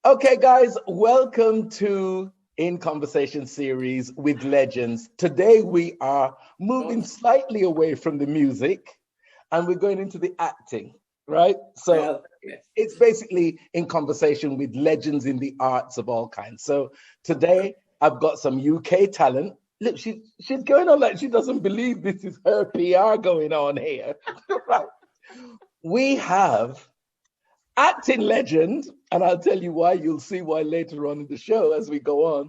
Okay, guys, welcome to In Conversation series with Legends. Today we are moving slightly away from the music and we're going into the acting, right? So it's basically in conversation with legends in the arts of all kinds. So today I've got some UK talent. Look, she's going on like she doesn't believe this is her PR going on here. Right? We have acting legend, and I'll tell you why. You'll see why later on in the show as we go on.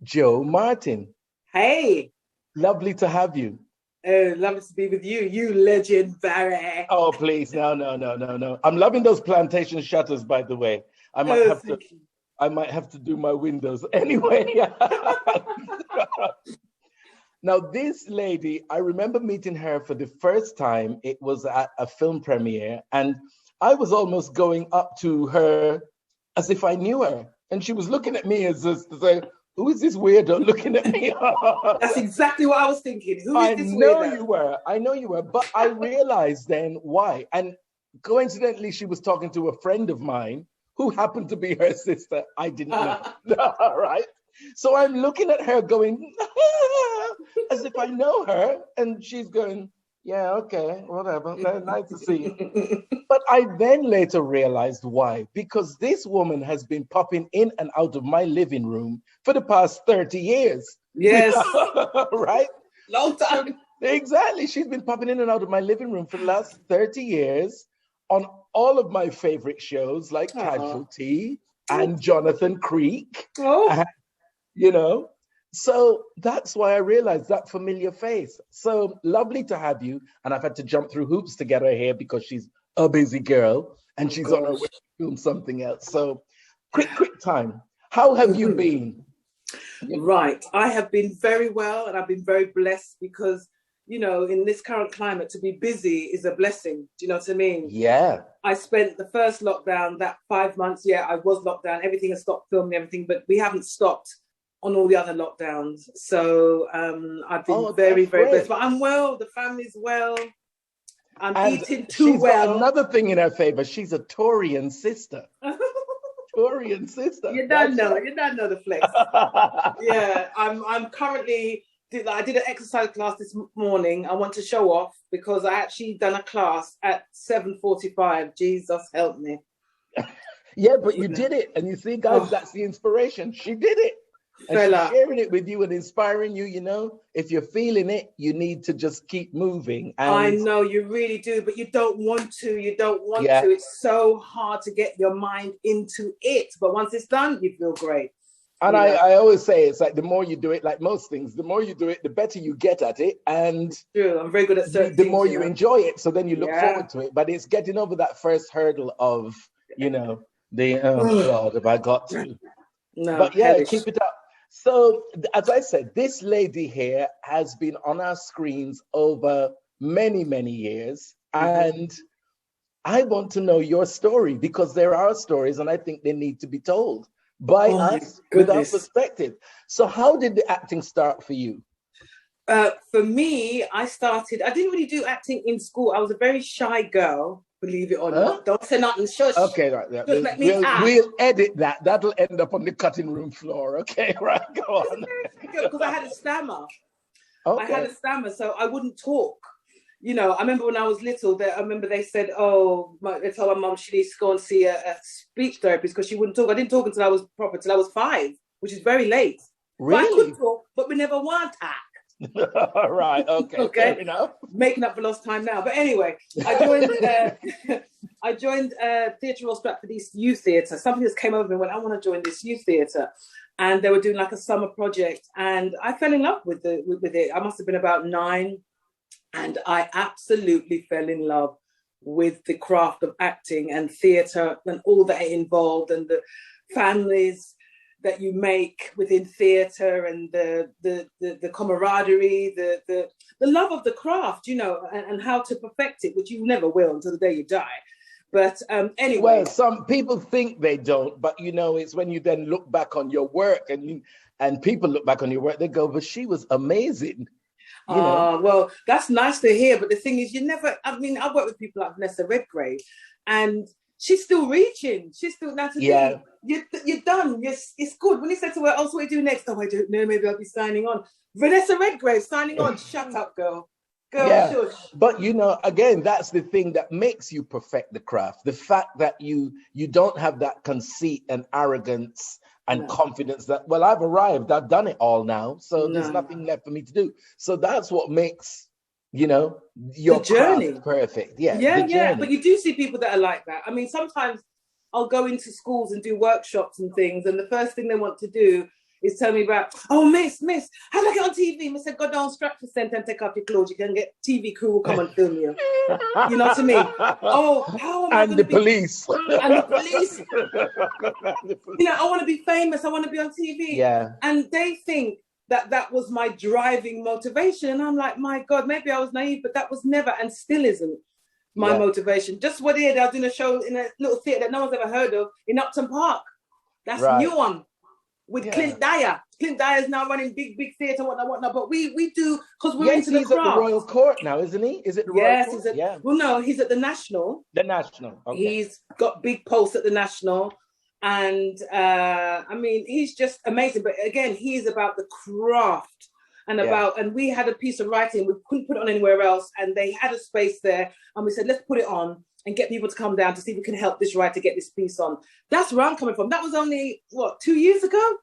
Joe Martin. Hey. Lovely to have you. Oh, lovely to be with you, you legend, Barrie. Oh, please. No. I'm loving those plantation shutters, by the way. I might have to do my windows anyway. Now, this lady, I remember meeting her for the first time. It was at a film premiere, and I was almost going up to her as if I knew her. And she was looking at me as to say, who is this weirdo looking at me? That's exactly what I was thinking. Who is this weirdo? I know you were. But I realized then why. And coincidentally, she was talking to a friend of mine who happened to be her sister. I didn't know. Right? So I'm looking at her going, as if I know her. And she's going, yeah, okay, whatever. Nice to see you. But I then later realized why. Because this woman has been popping in and out of my living room for the past 30 years. Yes. Right? Long time. Exactly. She's been popping in and out of my living room for the last 30 years on all of my favorite shows like Casualty and Jonathan Creek. You know? So that's why I realized that familiar face. So lovely to have you. And I've had to jump through hoops to get her here because she's a busy girl and she's on her way to film something else. So quick time. How have you been? Right. I have been very well and I've been very blessed because, you know, in this current climate, to be busy is a blessing. Do you know what I mean? Yeah. I spent the first lockdown, that 5 months. Yeah, I was locked down. Everything has stopped filming, everything, but we haven't stopped on all the other lockdowns. So I've been very blessed. But I'm well, the family's well. I'm eating too well. Got another thing in her favor. She's a Taurian sister. Taurian sister. You don't know the flex. Yeah, I'm currently, I did an exercise class this morning. I want to show off because I actually done a class at 7:45. Jesus help me. Yeah, but you did it. And you see, guys, that's the inspiration. She did it. And she's sharing it with you and inspiring you, you know. If you're feeling it, you need to just keep moving. And I know you really do, but you don't want to. You don't want to. It's so hard to get your mind into it. But once it's done, you feel great. And I always say, it's like the more you do it, like most things, the more you do it, the better you get at it. And true, I'm very good at certain the more you enjoy it. So then you look forward to it. But it's getting over that first hurdle of, you know, oh God, have I got to? No, but yeah, keep it up. So, as I said, this lady here has been on our screens over many, many years. And I want to know your story because there are stories and I think they need to be told by us with our perspective. So how did the acting start for you? For me, I didn't really do acting in school. I was a very shy girl. Believe it or not. Don't say nothing. Shush. Okay, right. Yeah. We'll edit that. That'll end up on the cutting room floor. Okay, right. Go on. Because I had a stammer. Okay. I had a stammer, so I wouldn't talk. You know, I remember when I was little, they said, they told my mum she needs to go and see a speech therapist because she wouldn't talk. I didn't talk until I was 5, which is very late. Really? But I could talk, but we never want to act. Right. Okay. Fair enough. Making up for lost time now. But anyway, I joined Theatre Royal Stratford East Youth Theatre. Something just came over me when I want to join this youth theatre, and they were doing like a summer project, and I fell in love with it. I must have been about 9, and I absolutely fell in love with the craft of acting and theatre and all that it involved, and the families that you make within theatre and the camaraderie, the love of the craft, you know, and how to perfect it, which you never will until the day you die. But anyway. Well, some people think they don't, but you know, it's when you then look back on your work and people look back on your work, they go, but she was amazing. Well, that's nice to hear. But the thing is, I've worked with people like Vanessa Redgrave, and she's still reaching. She's still, that's the thing. You're done. It's good. When he said to her, oh, so what do you do next? Oh, I don't know. Maybe I'll be signing on. Vanessa Redgrave signing on. Shut up, girl. Girl, shush. But again, that's the thing that makes you perfect the craft. The fact that you don't have that conceit and arrogance and confidence that, well, I've arrived, I've done it all now, so there's nothing left for me to do. So that's what makes, your journey perfect. Yeah. But you do see people that are like that. I mean, sometimes I'll go into schools and do workshops and things, and the first thing they want to do is tell me about, oh, miss, how do I get on TV? Miss said, go down Stratford Centre and take off your clothes. You can get TV crew will come and film you. You know what I mean? Oh, how am I going to be... police. And the police. I want to be famous. I want to be on TV. Yeah. And they think that was my driving motivation. And I'm like, my God, maybe I was naive, but that was never and still isn't my motivation. Just what I was in a show in a little theatre that no one's ever heard of in Upton Park. That's new one. With Clint Dyer. Clint Dyer is now running big theatre, whatnot. But we do, because we're into the craft. He's at the Royal Court now, isn't he? Is it the Royal Court? Well, no, he's at the National. The National, okay. He's got big posts at the National. And, I mean, he's just amazing. But again, he's about the craft. And we had a piece of writing. We couldn't put it on anywhere else. And they had a space there. And we said, let's put it on and get people to come down to see if we can help this writer get this piece on. That's where I'm coming from. That was only, 2 years ago?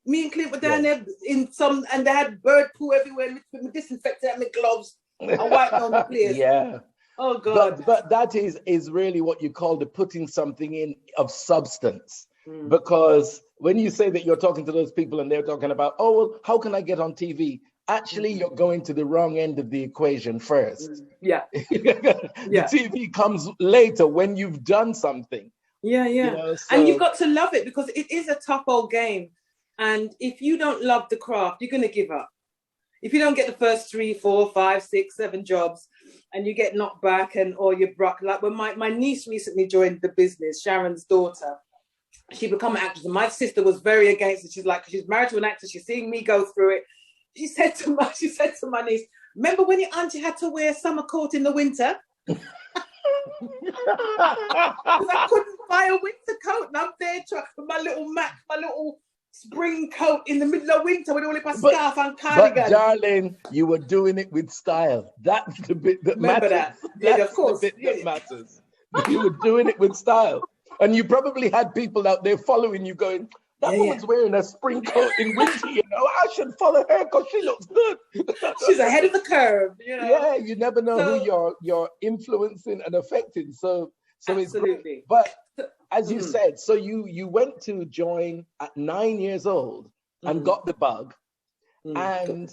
Me and Clint were down there and they had bird poo everywhere, with disinfectant and gloves and wiped on the place. Yeah. Oh, God. But that is really what you call the putting something in of substance. Because when you say that you're talking to those people and they're talking about, oh, well, how can I get on TV? Actually, you're going to the wrong end of the equation first. Yeah. The TV comes later when you've done something. Yeah. And you've got to love it, because it is a tough old game. And if you don't love the craft, you're going to give up. If you don't get the first 3, 4, 5, 6, 7 jobs and you get knocked back or you're broke, like when my niece recently joined the business, Sharon's daughter, she became an actress. And my sister was very against it. She's like, she's married to an actor. She's seeing me go through it. She said to my niece, remember when your auntie had to wear a summer coat in the winter? Because I couldn't buy a winter coat. And I'm there with my little spring coat in the middle of winter with only a scarf and cardigan. But darling, you were doing it with style. That's the bit that Remember matters. That? Yeah, of course. The bit that matters. You were doing it with style. And you probably had people out there following you going, that woman's wearing a spring coat in winter, I should follow her because she looks good. She's ahead of the curve, Yeah, you never know who you're influencing and affecting. So it's great. But as you said, so you went to join at 9 years old and got the bug. And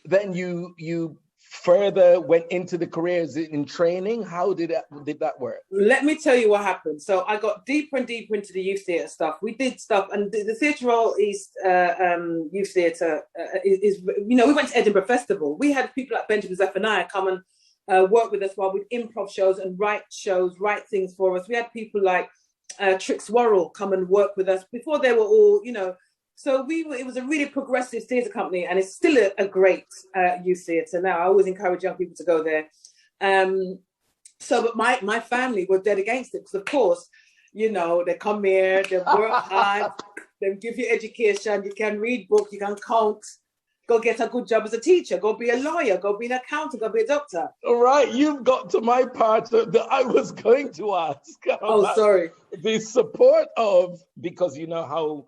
then you further went into the careers in training. How did that work? Let me tell you what happened. So I got deeper and deeper into the youth theatre stuff. We did stuff, and the Theatre Royal East Youth Theatre is we went to Edinburgh Festival. We had people like Benjamin Zephaniah come and work with us while we'd improv shows and write things for us. We had people like Trix Worrell come and work with us before they were all, So it was a really progressive theatre company, and it's still a great youth theatre now. I always encourage young people to go there. But my family were dead against it because, of course, they come here, they work hard, they give you education, you can read books, you can count, go get a good job as a teacher, go be a lawyer, go be an accountant, go be a doctor. All right, you've got to my part that I was going to ask. Oh, sorry. The support of, because you know how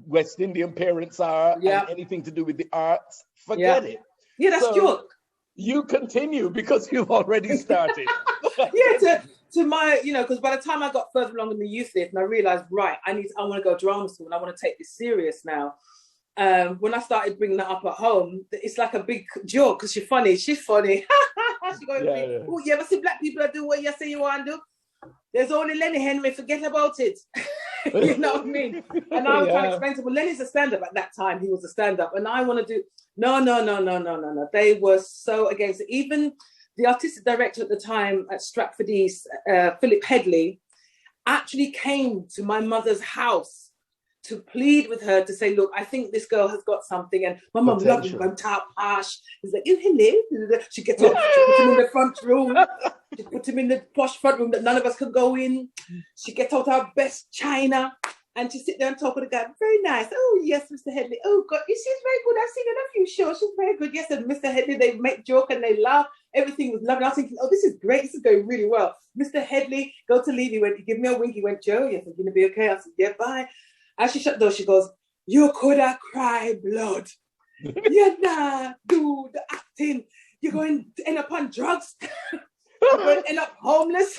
West Indian parents are, and anything to do with the arts, forget it. Yeah, that's joke. You continue because you've already started. To my, because by the time I got further along in the youth theatre, and I realised, right, I want to go drama school and I want to take this serious now. When I started bringing that up at home, it's like a big joke because she's funny. She's going, oh, you ever see black people that do what you say you want to do? There's only Lenny Henry, forget about it. You know what I mean? And I was trying to explain to him, well, Lenny's a stand-up at that time. He was a stand-up. And I want to do, no. They were so against it. Even the artistic director at the time at Stratford East, Philip Headley, actually came to my mother's house to plead with her to say, look, I think this girl has got something. And my mum loved him, going top harsh. He's like, you hello. She gets up, she puts him in the front room. She put him in the posh front room that none of us could go in. She gets out her best china and she sit there and talk with the guy. Very nice. Oh, yes, Mr. Headley. Oh, God, she's very good. I've seen her in a few shows. She's very good. Yes, and Mr. Headley, they make joke and they laugh. Everything was lovely. I was thinking, oh, this is great. This is going really well. Mr. Headley, go to leave. He went, he gave me a wink. He went, Joe, yes, I'm going to be okay. I said, yeah, bye. As she shut the door, she goes, you could have cried blood. You're not do the acting. You're going to end up on drugs. You're going to end up homeless.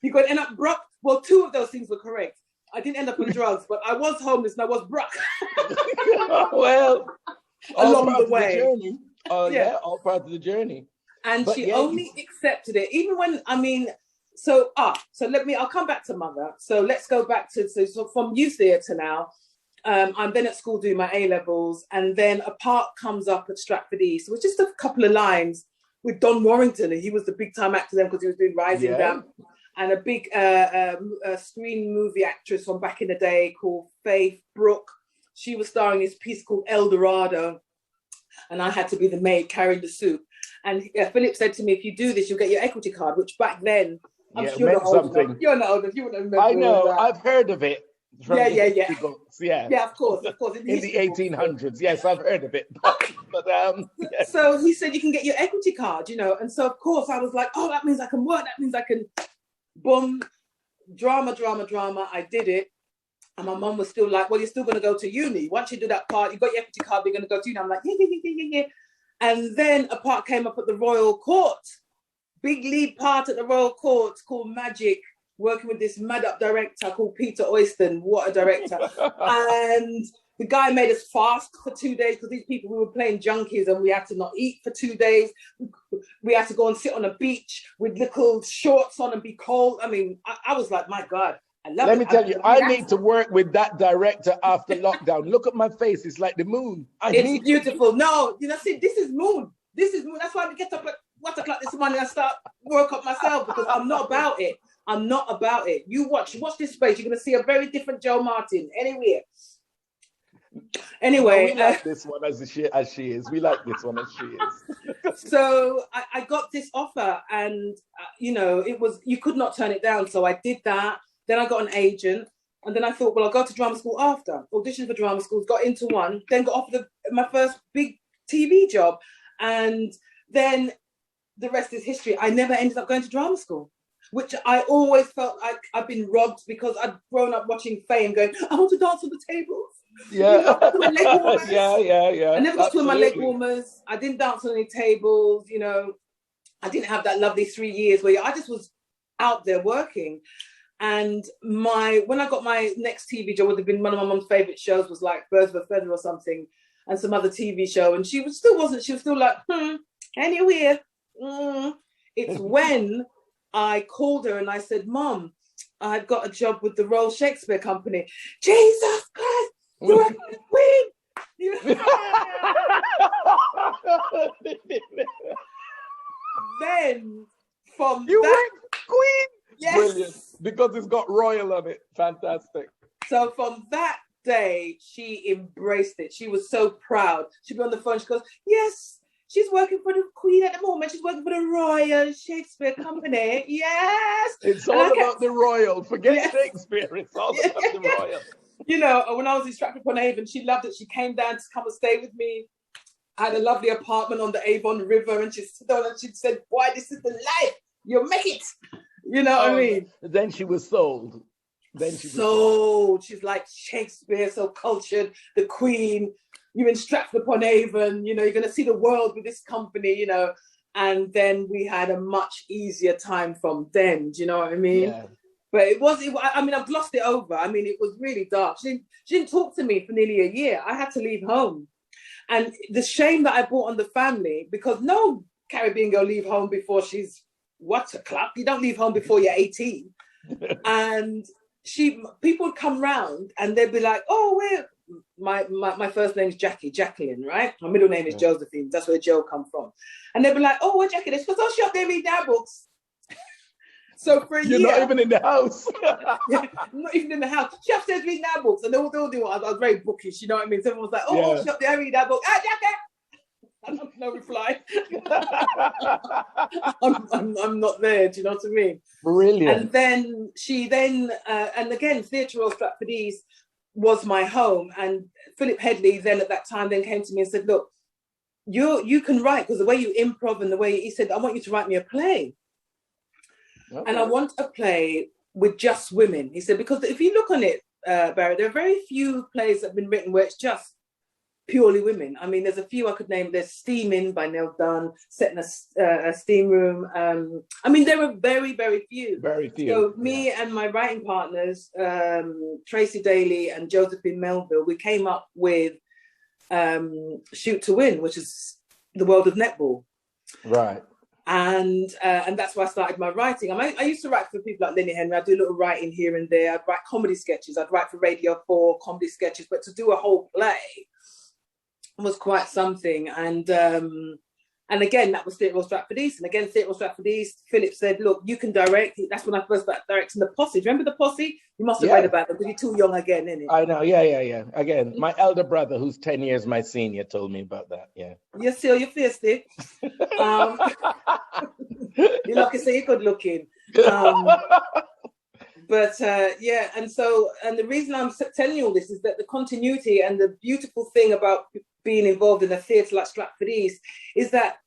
You're going to end up broke. Well, two of those things were correct. I didn't end up on drugs, but I was homeless and I was broke. Well, along the way. Yeah, all part of the journey. And but she only accepted it, even when, I mean, I'll come back to mother. So let's go back to, so from youth theatre now, I'm then at school doing my A-levels, and then a part comes up at Stratford East. It was just a couple of lines with Don Warrington, and he was the big time actor then because he was doing Rising Damp, and a big screen movie actress from back in the day called Faith Brooke. She was starring in this piece called El Dorado, and I had to be the maid carrying the soup. And Philip said to me, if you do this, you'll get your equity card, which back then, I'm sure you're not old enough. You're not old enough. You wouldn't remember. I know. I've heard of it. Yeah. Yeah, of course. In the 1800s. Yes, I've heard of it. Yes. So he said, you can get your equity card, you know. And so, of course, I was like, oh, that means I can work. That means I can, boom, drama. I did it. And my mum was still like, well, you're still going to go to uni. Once you do that part, you got your equity card, you're going to go to uni. I'm like, yeah. And then a part came up at the Royal Court. Big lead part at the Royal Court called Magic, working with this mad-up director called Peter Oyston. What a director. And the guy made us fast for 2 days because these people, we were playing junkies and we had to not eat for 2 days. We had to go and sit on a beach with little shorts on and be cold. I mean, I was like, my God. Let me tell you, I need to work with that director after lockdown. Look at my face. It's like the moon. It's beautiful. No, you know, see, this is moon. That's why I get up at 1 o'clock this morning and start work up myself because I'm not about it. You watch this space. You're going to see a very different Joe Martin anywhere. Anyway. We like this one as she is. We like this one as she is. So I got this offer and, you know, you could not turn it down. So I did that. Then I got an agent, and then I thought, well, I'll go to drama school after. Auditioned for drama schools, got into one, then got offered my first big TV job. And then the rest is history. I never ended up going to drama school, which I always felt like I've been robbed because I'd grown up watching Fame going, I want to dance on the tables. Yeah. You know, my leg warmers. Yeah. I never got to my leg warmers. I didn't dance on any tables, you know. I didn't have that lovely 3 years where I just was out there working. And when I got my next TV job, would have been one of my mum's favorite shows, was like Birds of a Feather or something, and some other TV show. And she was still like, anywhere. It's when I called her and I said, Mum, I've got a job with the Royal Shakespeare Company. Jesus Christ, you're a queen. Then from you that queen. Yes. Brilliant. Because it's got royal on it. Fantastic. So from that day, she embraced it. She was so proud. She'd be on the phone. She goes, yes, she's working for the Queen at the moment. She's working for the Royal Shakespeare Company. Yes. It's all about the royal. Forget Shakespeare. It's all about the royal. You know, when I was in Stratford-upon-Avon, she loved it. She came down to come and stay with me. I had a lovely apartment on the Avon River, and she said, boy, this is the life. You'll make it. You know what I mean? Then she was sold. She's like Shakespeare, so cultured, the Queen. You're in Stratford-upon-Avon, you know, you're going to see the world with this company, you know. And then we had a much easier time from then, do you know what I mean? Yeah. But I've glossed it over. I mean, it was really dark. She didn't talk to me for nearly a year. I had to leave home. And the shame that I brought on the family, because no Caribbean girl leave home before she's what's a club? You don't leave home before you're 18. And people would come round and they'd be like, oh, my first name's Jacqueline, right? My middle name is Josephine. That's where Joe come from. And they'd be like, oh, where's Jacqueline? She goes, oh, she up there reading our books. So for a You're year, not even in the house. yeah, I'm not even in the house. She upstairs reading our books, and they'll do what I was very bookish, you know what I mean? So everyone was like, oh, she up there reading our book. Ah, Jackie! No reply. I'm not there. Do you know what I mean? Brilliant. And then and again, Theatre Royal Stratford East was my home. And Philip Headley then at that time then came to me and said, look, you can write, because the way you improv and the way he said, I want you to write me a play. Okay. And I want a play with just women. He said, because if you look on it, Barrie, there are very few plays that have been written where it's just purely women. I mean, there's a few I could name. There's Steaming by Nell Dunn, set in a steam room. I mean, there were very, very few. Very few. So me and my writing partners, Tracy Daly and Josephine Melville, we came up with Shoot to Win, which is the world of netball. Right. And that's why I started my writing. I used to write for people like Lenny Henry. I'd do a little writing here and there. I'd write comedy sketches. I'd write for Radio 4 comedy sketches. But to do a whole play was quite something. And again, that was Theatre Royal Stratford East. And again, Theatre Royal Stratford East, Philip said, look, you can direct. That's when I first started directing The Posse. Do you remember The Posse? You must have read about them, because you're too young again, innit? I know, yeah. Again, my elder brother, who's 10 years my senior, told me about that, yeah. You're still, you're feisty. You're lucky, so you're good looking. But yeah, and the reason I'm telling you all this is that the continuity and the beautiful thing about being involved in a theatre like Stratford East is that,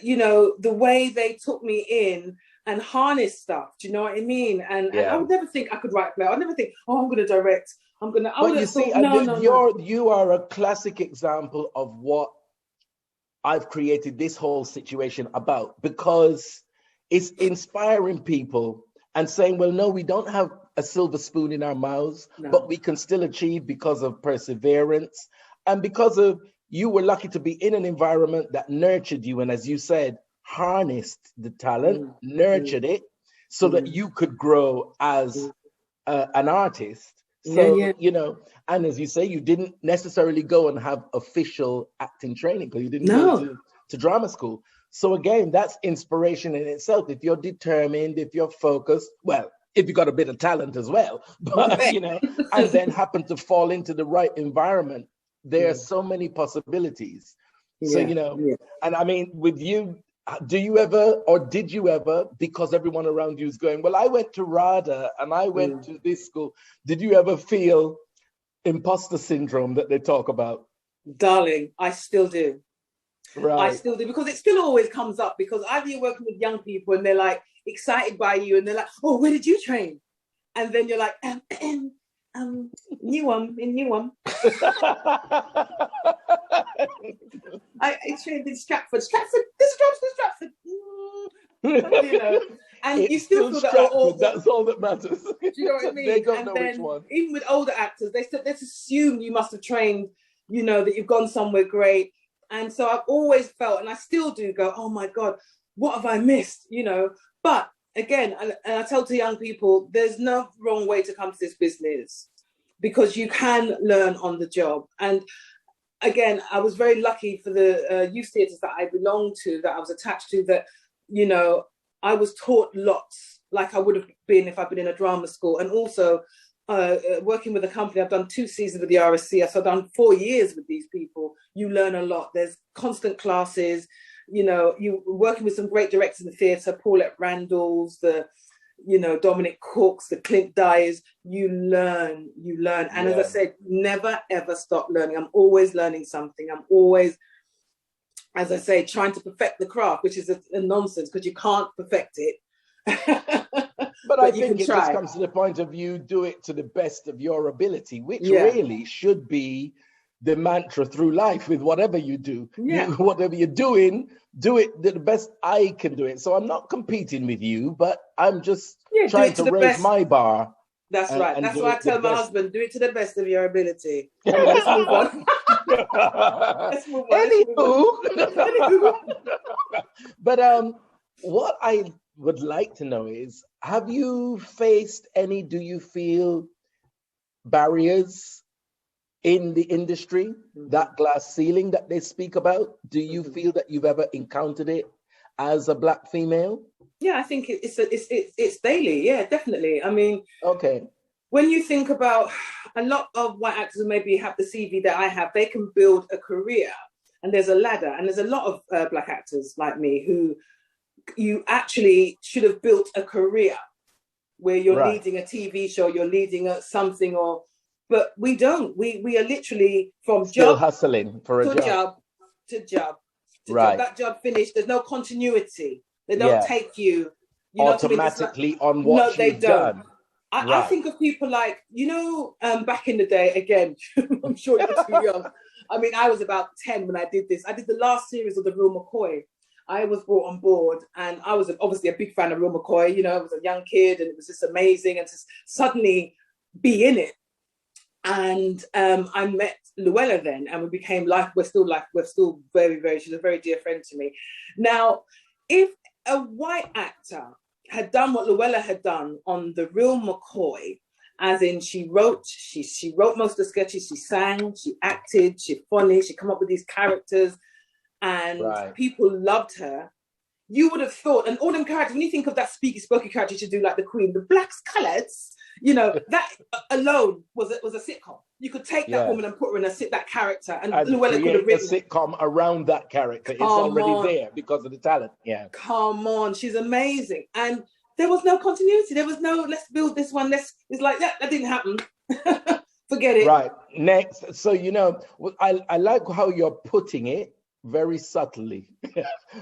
you know, the way they took me in and harness stuff, do you know what I mean? And I would never think I could write a play. I'd never think, oh, I'm going to direct. But you see, you are a classic example of what I've created this whole situation about, because it's inspiring people and saying, well, no, we don't have a silver spoon in our mouths, but we can still achieve because of perseverance and because of you were lucky to be in an environment that nurtured you. And as you said, harnessed the talent, nurtured it so that you could grow as an artist. So, you know, and as you say, you didn't necessarily go and have official acting training because you didn't go to drama school. So again, that's inspiration in itself. If you're determined, if you're focused, well, if you got a bit of talent as well, but you know, and then happen to fall into the right environment, there are so many possibilities. So, you know, and I mean, with you, do you ever, or did you ever, because everyone around you is going, well, I went to RADA and I went to this school. Did you ever feel imposter syndrome that they talk about? Darling, I still do. Right. I still do, because it still always comes up, because either you're working with young people and they're like excited by you and they're like, oh, where did you train? And then you're like, new one. I trained in Stratford. This Stratford. You know, and it's you still feel that that's all that matters. Do you know what I mean? They don't know which one. Even with older actors, let's assume you must have trained, you know, that you've gone somewhere great. And so I've always felt, and I still do go, oh my God, what have I missed? You know, but again, and I tell to young people, there's no wrong way to come to this business, because you can learn on the job. And again, I was very lucky for the youth theatres that I belonged to, that I was attached to, that, you know, I was taught lots, like I would have been if I'd been in a drama school. And also working with a company, I've done 2 seasons with the RSC, so I've done 4 years with these people. You learn a lot. There's constant classes. You know, you working with some great directors in the theatre, Paulette Randalls, you know, Dominic Cooks, the Clint Dyers. You learn. And as I said, never, ever stop learning. I'm always learning something. I'm always, as I say, trying to perfect the craft, which is a nonsense, because you can't perfect it. But I think it just comes to the point of you do it to the best of your ability, which really should be the mantra through life with whatever you do. Whatever you're doing, do it the best I can do it. So I'm not competing with you, but I'm just trying to raise my bar. That's right. That's why I tell my husband, do it to the best of your ability. Let's move on. Let's move on. But what I would like to know is, have you faced any, do you feel, barriers in the industry, that glass ceiling that they speak about? Do you feel that you've ever encountered it? as a Black female? Yeah, I think it's daily. Yeah, definitely. I mean, Okay. when you think about a lot of white actors who maybe have the CV that I have, they can build a career, and there's a ladder. And there's a lot of Black actors like me who you actually should have built a career where you're leading a TV show, you're leading something, but we don't. We are literally from still job hustling for a job to job. Right. That job finished. There's no continuity. They don't take you automatically on what you've done. I think of people like, back in the day, again, I'm sure you're too young. I mean, I was about 10 when I did this. I did the last series of The Real McCoy. I was brought on board, and I was obviously a big fan of Real McCoy. I was a young kid, and it was just amazing, and to suddenly be in it. And I met Luella then, and we became we're still very, very, she's a very dear friend to me. Now, if a white actor had done what Luella had done on The Real McCoy, as in she wrote most of the sketches, she sang, she acted, she funny, she come up with these characters, and people loved her. You would have thought, and all them characters, when you think of that spooky character, you should do like the Queen, the Black's colours, that alone was a sitcom. You could take that woman and put her in that character, and Luella could have written a sitcom around that character. It's already there because of the talent. Yeah, come on, she's amazing, and there was no continuity. There was no let's build this one. It's like that didn't happen. Forget it. Right. Next, so I like how you're putting it very subtly,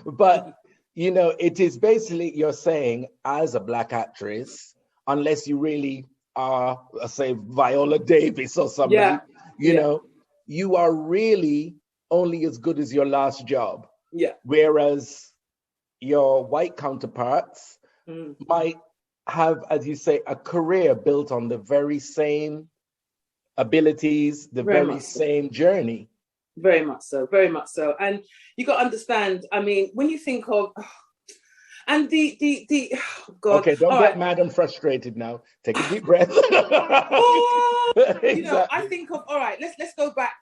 but it is basically you're saying as a Black actress, unless you really are, say, Viola Davis or somebody, you are really only as good as your last job. Yeah. Whereas your white counterparts might have, as you say, a career built on the very same abilities, the very same journey. Very much so, very much so. And you got to understand, I mean, when you think of, and the God. Okay, don't get mad and frustrated now. Take a deep breath. Exactly. I think of, all right, let's go back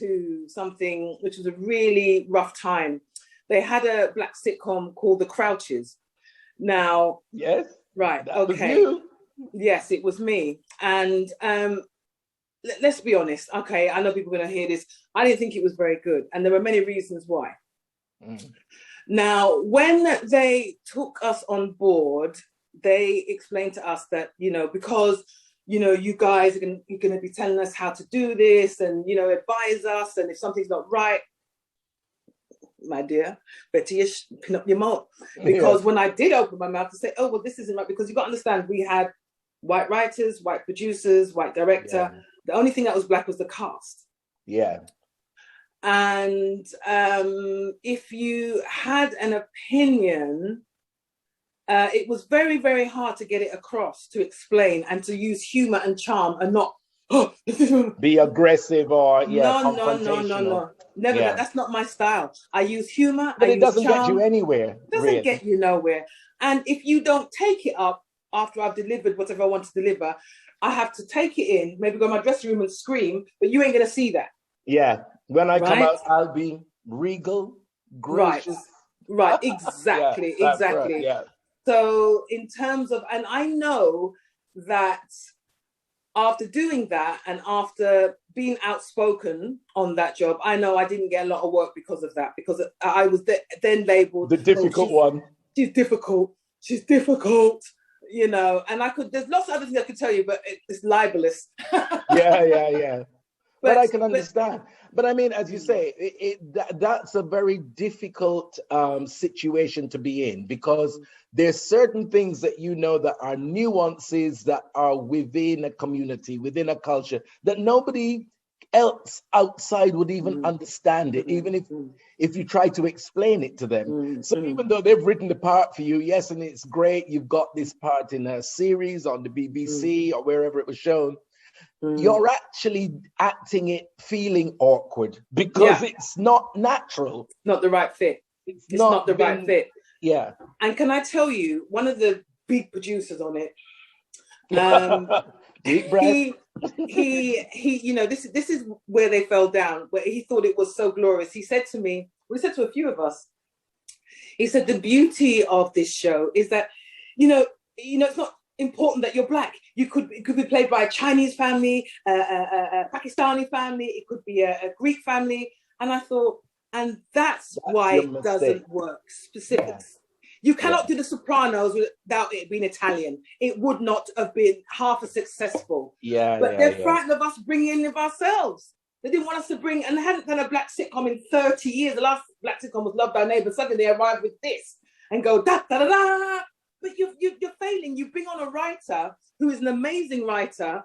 to something which was a really rough time. They had a Black sitcom called The Crouches. Now, yes, right, that okay. Was you. Yes, it was me. And let's be honest. Okay, I know people are going to hear this. I didn't think it was very good, and there were many reasons why. Now, when they took us on board, they explained to us that, because, you guys are going to be telling us how to do this and, advise us. And if something's not right, my dear, better you pin up your mouth. Because when I did open my mouth to say, oh, well, this isn't right, because you've got to understand, we had white writers, white producers, white director. Yeah. The only thing that was Black was the cast. Yeah. And if you had an opinion, it was very, very hard to get it across, to explain and to use humor and charm and not be aggressive or no. Never. Yeah. That's not my style. I use humor. But it doesn't get you anywhere. It doesn't get you nowhere. And if you don't take it up after I've delivered whatever I want to deliver, I have to take it in, maybe go to my dressing room and scream, but you ain't going to see that. Yeah. When I come out, I'll be regal, gracious. Right. Exactly. Exactly. Right. Yeah. So in terms of, and I know that after doing that and after being outspoken on that job, I know I didn't get a lot of work because of that, because I was then labeled the difficult one. She's difficult. And there's lots of other things I could tell you, but it's libelous. Yeah. But I can understand. But I mean, as you say, that's a very difficult situation to be in, because there's certain things that that are nuances that are within a community, within a culture, that nobody else outside would even understand it, even if you try to explain it to them. So even though they've written the part for you, yes, and it's great, you've got this part in a series on the BBC or wherever it was shown, you're actually acting it feeling awkward because it's not natural. Not the right fit. It's not the right fit. Yeah. And can I tell you, one of the big producers on it, deep breath. He this is where they fell down, where he thought it was so glorious. He said to me, he said to a few of us, He said the beauty of this show is that, it's not important that you're black. It could be played by a Chinese family, a Pakistani family, it could be a Greek family. And I thought, and that's why it doesn't work. Specifics. You cannot do The Sopranos without it being Italian. It would not have been half as successful. But they're frightened of us bringing in of ourselves. They didn't want us to bring, and they hadn't done a black sitcom in 30 years. The last black sitcom was Love Thy Neighbor. Suddenly they arrive with this and go, da, da, da, da. But you're failing. You bring on a writer who is an amazing writer.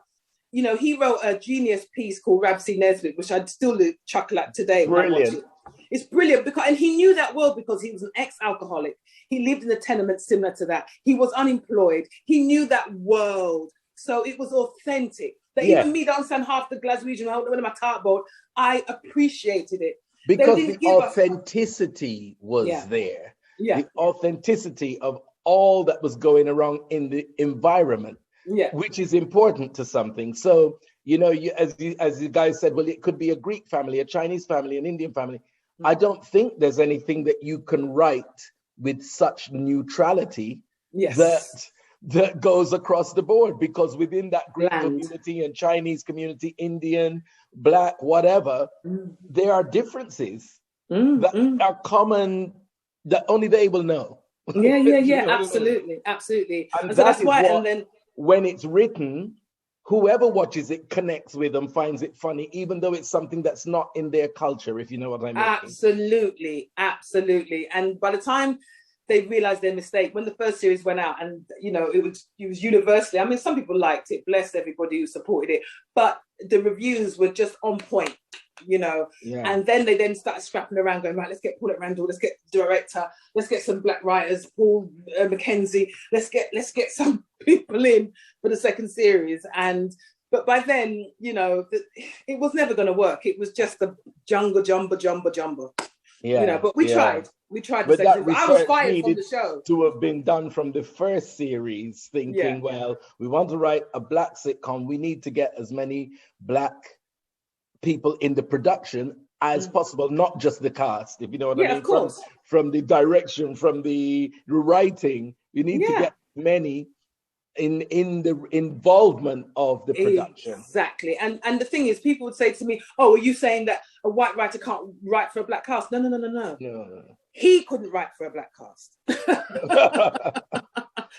He wrote a genius piece called Ramsey Nesbitt, which I'd still chuckle at today. Brilliant. It's brilliant and he knew that world because he was an ex-alcoholic. He lived in a tenement similar to that. He was unemployed. He knew that world. So it was authentic. That even me don't understand half the Glaswegian, one of my tart I appreciated it. Because the authenticity was there. Yeah. The authenticity of all that was going around in the environment, which is important to something. So, as you guys said, well, it could be a Greek family, a Chinese family, an Indian family. I don't think there's anything that you can write with such neutrality that goes across the board, because within that Greek community and Chinese community, Indian, black, whatever, there are differences that are common that only they will know. Absolutely. And so that's why, and then when it's written, whoever watches it connects with them, finds it funny, even though it's something that's not in their culture, if you know what I mean. Absolutely. And by the time they realized their mistake, when the first series went out, and it was universally, I mean, some people liked it, bless everybody who supported it, but the reviews were just on point, and then they started scrapping around, going, right, let's get Paulette Randall, let's get the director, let's get some black writers, Paul Mackenzie, let's get some people in for the second series. But by then, it was never going to work. It was just a jumbo. But we tried. But that I was fired from the show to have been done from the first series, thinking, well, we want to write a black sitcom. We need to get as many black people in the production as possible, not just the cast, if you know what I mean. Of course. From the direction, from the writing, we need to get many in the involvement of the production. Exactly. And the thing is, people would say to me, oh, are you saying that a white writer can't write for a black cast? No. He couldn't write for a black cast.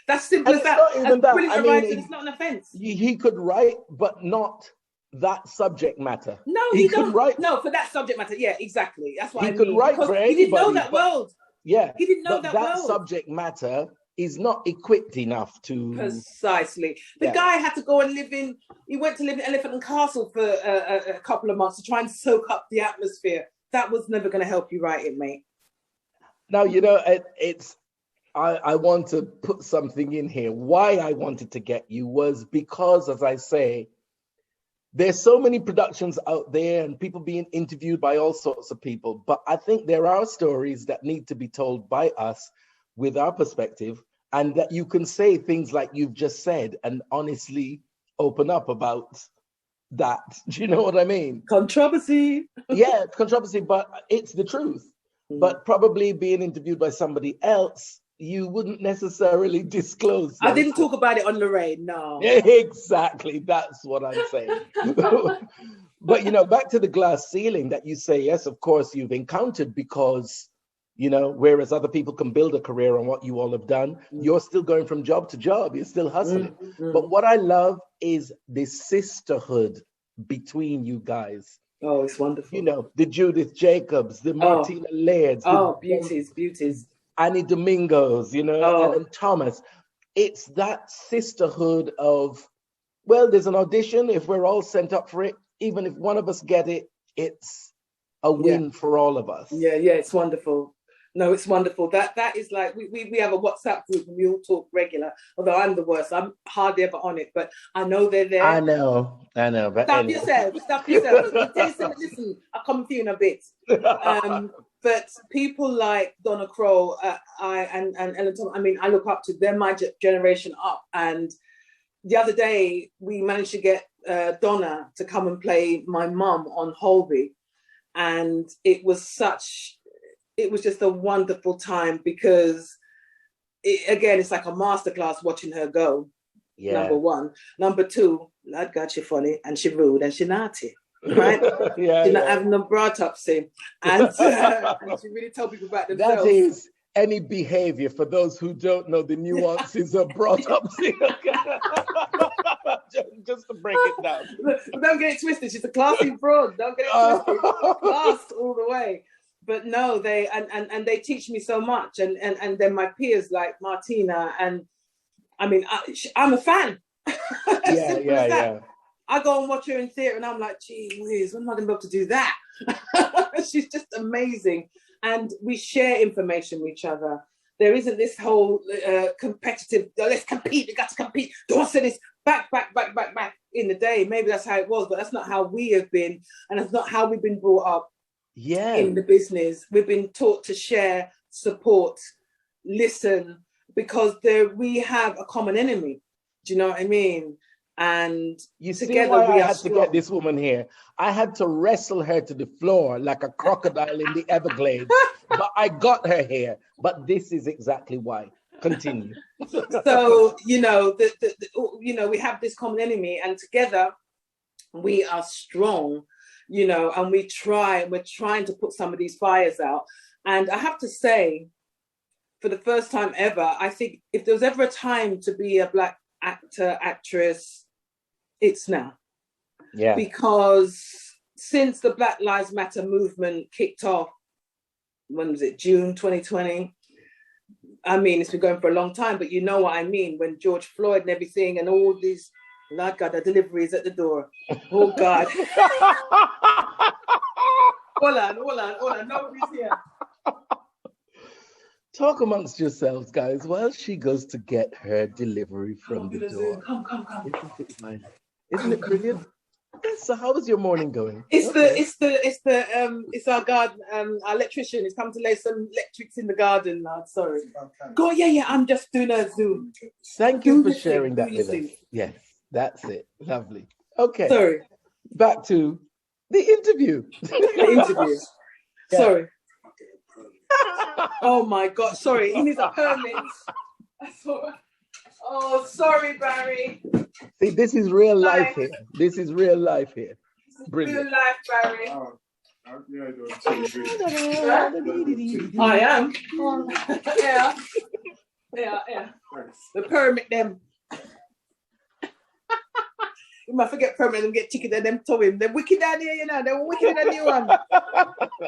That's simple as that. Not even that. I mean, it's not an offense. He could write, but not that subject matter. No, he could write. No, for that subject matter. Yeah, exactly. That's what he could write for anybody. He didn't know that world. Yeah. He didn't know that world. That subject matter is not equipped enough to... Precisely. The guy had to go and he went to live in Elephant and Castle for a couple of months to try and soak up the atmosphere. That was never going to help you write it, mate. Now, I want to put something in here. Why I wanted to get you was because, as I say, there's so many productions out there and people being interviewed by all sorts of people. But I think there are stories that need to be told by us with our perspective, and that you can say things like you've just said and honestly open up about that. Do you know what I mean? Controversy. Yeah, controversy, but it's the truth. But probably being interviewed by somebody else, you wouldn't necessarily disclose. I didn't talk about it on Lorraine, no. Exactly, that's what I'm saying. But, back to the glass ceiling that you say, yes, of course, you've encountered, because whereas other people can build a career on what you all have done, you're still going from job to job. You're still hustling. But what I love is the sisterhood between you guys. Oh, it's wonderful. The Judith Jacobs, the Martina Lairds. Oh, beauties. Annie Domingos, Ellen Thomas. It's that sisterhood of, well, there's an audition. If we're all sent up for it, even if one of us get it, it's a win for all of us. Yeah, it's wonderful. No, it's wonderful. That is like, we have a WhatsApp group and we all talk regular, although I'm the worst. I'm hardly ever on it, but I know they're there. I know. But Stop yourself. Listen, I'll come to you in a bit. But people like Donna Kroll, and Ellen Thomas, I mean, I look up to them, my generation up. And the other day, we managed to get Donna to come and play my mum on Holby. And it was such it was just a wonderful time because, it's like a masterclass watching her go. Yeah. Number one. Number two, Lord God, she funny and she rude and she naughty, right? She's not having no brought up thing. And she really told people about themselves. That is any behavior, for those who don't know the nuances of brought up thing. just to break it down. Don't get it twisted. She's a classy broad. Don't get it twisted. Class all the way. But no, they and they teach me so much. And then my peers like Martina, and I mean, I'm a fan. Yeah. I go and watch her in theatre and I'm like, gee whiz, when am I going to be able to do that? She's just amazing. And we share information with each other. There isn't this whole competitive, let's compete, we got to compete. Don't say this, back in the day. Maybe that's how it was, but that's not how we have been. And that's not how we've been brought up in the business. We've been taught to share, support, listen, because we have a common enemy. Do you know what I mean? And you see why I had to get this woman here. I had to wrestle her to the floor like a crocodile in the Everglades, but I got her here. But this is exactly why. Continue. So we have this common enemy, and together we are strong. And we're trying to put some of these fires out. And I have to say, for the first time ever, I think if there was ever a time to be a Black actor, actress, it's now. Yeah. Because since the Black Lives Matter movement kicked off, when was it, June 2020? I mean, it's been going for a long time, but you know what I mean, when George Floyd and everything and all these, Lord God, the deliveries at the door. Oh God. Hold on, nobody's here. Talk amongst yourselves, guys, while she goes to get her delivery from the door. Come. Isn't it brilliant? Yes, so how is your morning going? It's our garden, our electrician. He's come to lay some electrics in the garden, lad. Sorry. Go, yeah, I'm just doing a Zoom. Thank you for sharing that with us. Yes, that's it. Lovely. Okay. Sorry. Back to the interview. Yeah. Sorry. Oh my God, sorry, he needs a permit. Oh, sorry, Barrie. See, this is real life here. This is real life here. Brilliant. Real life, Barrie. I am. Yeah. The permit them. You might forget permit and get ticket and them tow him. They're wicked down here, They're wicked in the new one.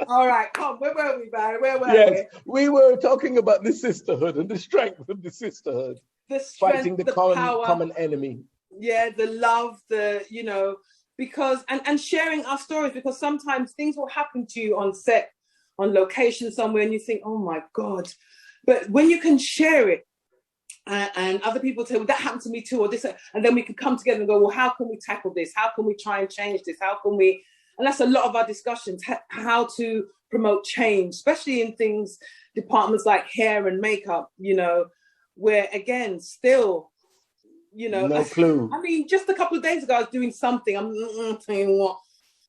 All right, come. Where were we, Barrie? Where were we? We were talking about the sisterhood and the strength of the sisterhood. The strength, fighting the power, common enemy. Yeah, the love, because and sharing our stories, because sometimes things will happen to you on set, on location somewhere, and you think, oh my God. But when you can share it, and other people say, well, that happened to me too, or this, and then we can come together and go, well, how can we tackle this? How can we try and change this? How can we? And that's a lot of our discussions, how to promote change, especially in departments like hair and makeup, where again, still, no clue. I mean, just a couple of days ago, I was doing something, I'm telling you what,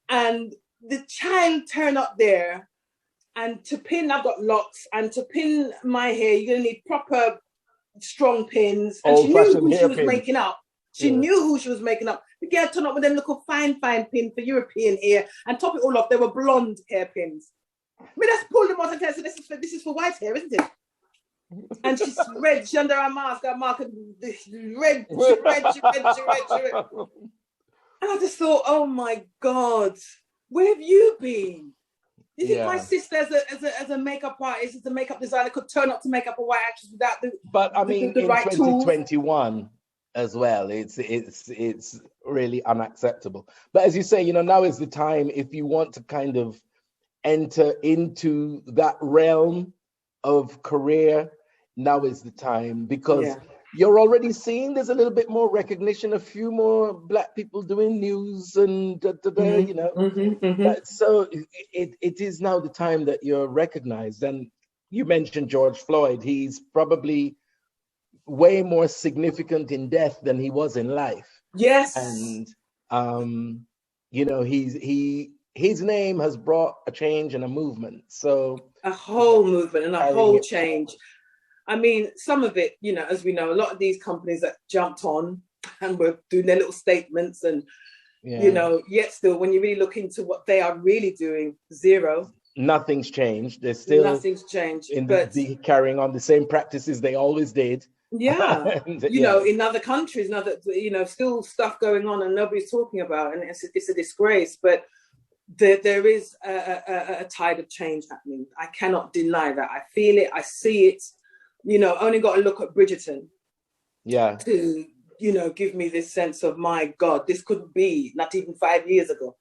and the child turned up there, and to pin, I've got locks, and to pin my hair, you're going to need proper strong pins, and she knew who she was making up. She knew who she was making up. The girl turned up with them little fine pin for European hair, and top it all off, they were blonde hairpins. I mean, let's pull them off and tell her, this is for white hair, isn't it? And she's red. She's under her mask. Her mask red. She red. And I just thought, oh my God, where have you been? You think my sister, as a makeup artist, as a makeup designer, could turn up to make up a white actress without the? But I mean, the in right 2021 tools? As well, it's really unacceptable. But as you say, now is the time if you want to kind of enter into that realm of career. Now is the time, because you're already seeing there's a little bit more recognition, a few more Black people doing news and So it is now the time that you're recognized. And you mentioned George Floyd. He's probably way more significant in death than he was in life. Yes. And he his name has brought a change and a movement. So a whole movement and a whole change. Forward. I mean, some of it, you know, as we know, a lot of these companies that jumped on and were doing their little statements and, you know, yet still, when you really look into what they are really doing, zero. Nothing's changed. There's still nothing's changed. But carrying on the same practices they always did. Yeah. And, you know, in other countries, you know, still stuff going on and nobody's talking about, and it's a disgrace. But there is a tide of change happening. I cannot deny that. I feel it. I see it. You know, only got to look at Bridgerton. Yeah. To, you know, give me this sense of, my God, this couldn't be not even 5 years ago.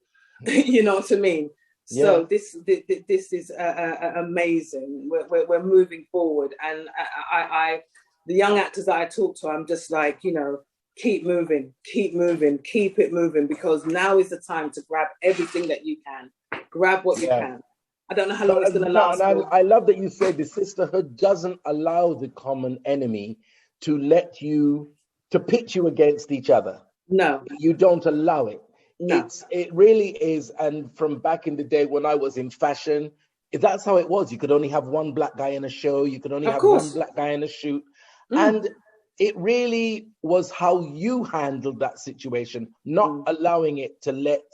You know what I mean? Yeah. So this is amazing. We're moving forward, and I the young actors that I talk to, I'm just like, you know, keep moving, keep it moving, because now is the time to grab everything that you can. Grab what you can. I don't know how long it's going to last. I love that you said the sisterhood doesn't allow the common enemy to pit you against each other. No. You don't allow it. No. It really is. And from back in the day when I was in fashion, that's how it was. You could only have one black guy in a show. You could only have one black guy in a shoot. And it really was how you handled that situation, not allowing it to let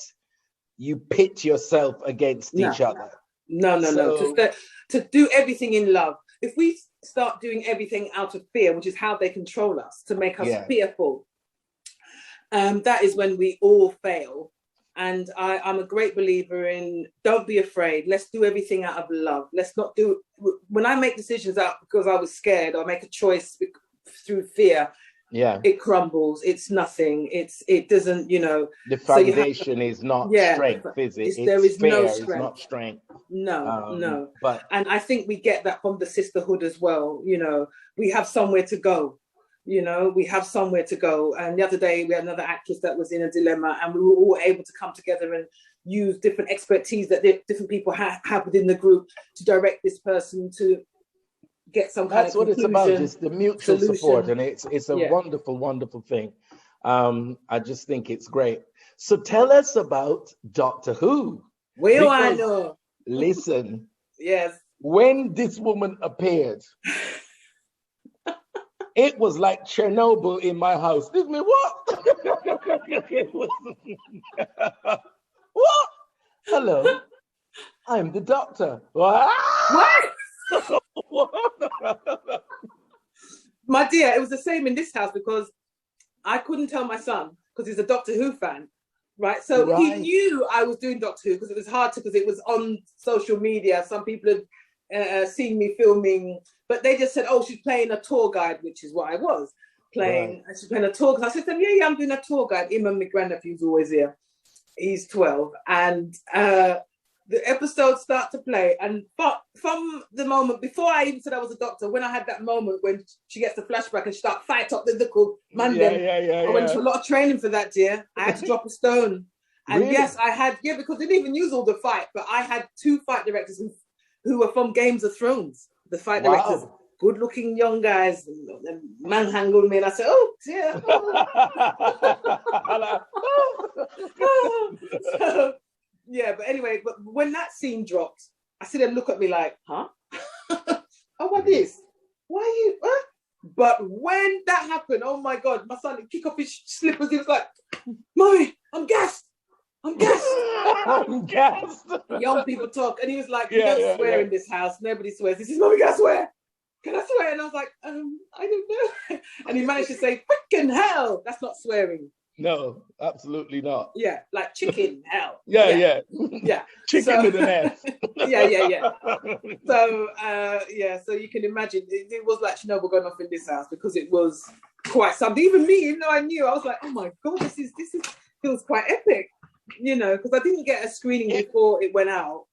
you pit yourself against each other. No. To do everything in love. If we start doing everything out of fear, which is how they control us, to make us fearful, that is when we all fail. And I'm a great believer in, don't be afraid. Let's do everything out of love. Let's not do, when I make decisions out because I was scared, or make a choice through fear, it crumbles. It's nothing. It doesn't, you know. The foundation is not strength, is it? There is no strength. It's not strength. No. And I think we get that from the sisterhood as well. You know, we have somewhere to go. You know, we have somewhere to go. And the other day, we had another actress that was in a dilemma, and we were all able to come together and use different expertise that different people have within the group to direct this person to get some kind of conclusion. That's what it's about, just the mutual support. And it's a wonderful, wonderful thing. I just think it's great. So tell us about Doctor Who. Well, I know. Listen. Yes. When this woman appeared, it was like Chernobyl in my house. Excuse me, what? What? Hello, I'm the Doctor. What? My dear, it was the same in this house, because I couldn't tell my son, because he's a Doctor Who fan, right? So he knew I was doing Doctor Who, because it was hard to, because it was on social media. Some people had seen me filming, but they just said, oh, she's playing a tour guide, which is what I was playing. And she's playing a tour guide. I said to them, yeah, I'm doing a tour guide. Him and my grandnephew's always here. He's 12. And the episodes start to play. And from the moment, before I even said I was a doctor, when I had that moment when she gets the flashback and she starts fight up the little man, I went to a lot of training for that, dear. I had to drop a stone. And really? Yes, I had, because they didn't even use all the fight, but I had 2 fight directors who were from Games of Thrones. The fight directors, good-looking young guys, manhandled me, and I said, "Oh dear." So, but anyway, but when that scene dropped, I see them look at me like, "Huh? Oh, what is? Why are you?" Huh? But when that happened, oh my God, my son kicked off his slippers. He was like, "Mommy, I'm gassed. I'm gassed." I'm gassed. Young people talk, and he was like, "We don't swear in this house. Nobody swears." He says, "Mommy, can I swear? Can I swear?" And I was like, "I don't know." And he managed to say, "Frickin' hell." That's not swearing. No, absolutely not. Yeah, like chicken hell. Yeah. Chicken with an S. yeah. So so you can imagine it was like Chernobyl going off in this house, because it was quite something. Even me, even though I knew, I was like, "Oh my God, this is feels quite epic." You know, because I didn't get a screening before it went out.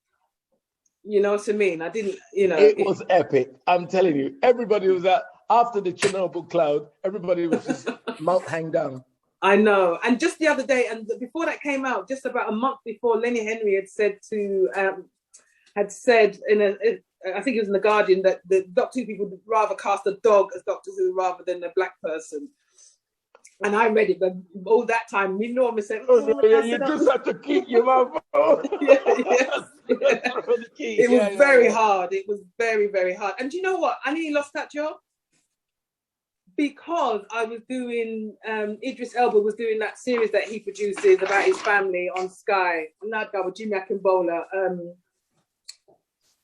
You know what I mean? I didn't, you know. It was epic. I'm telling you. Everybody was after the Chernobyl cloud, everybody was just mouth hang down. I know. And just the other day, and before that came out, just about a month before, Lenny Henry had said I think it was in The Guardian, that the Doctor Who people would rather cast a dog as Doctor Who rather than a black person. And I read it, but all that time, me know me said, you just have to keep your mouth. Yes. It was very hard. It was very, very hard. And do you know what? I nearly lost that job because I was doing, Idris Elba was doing that series that he produces about his family on Sky. Not that with Jimmy Akimbola.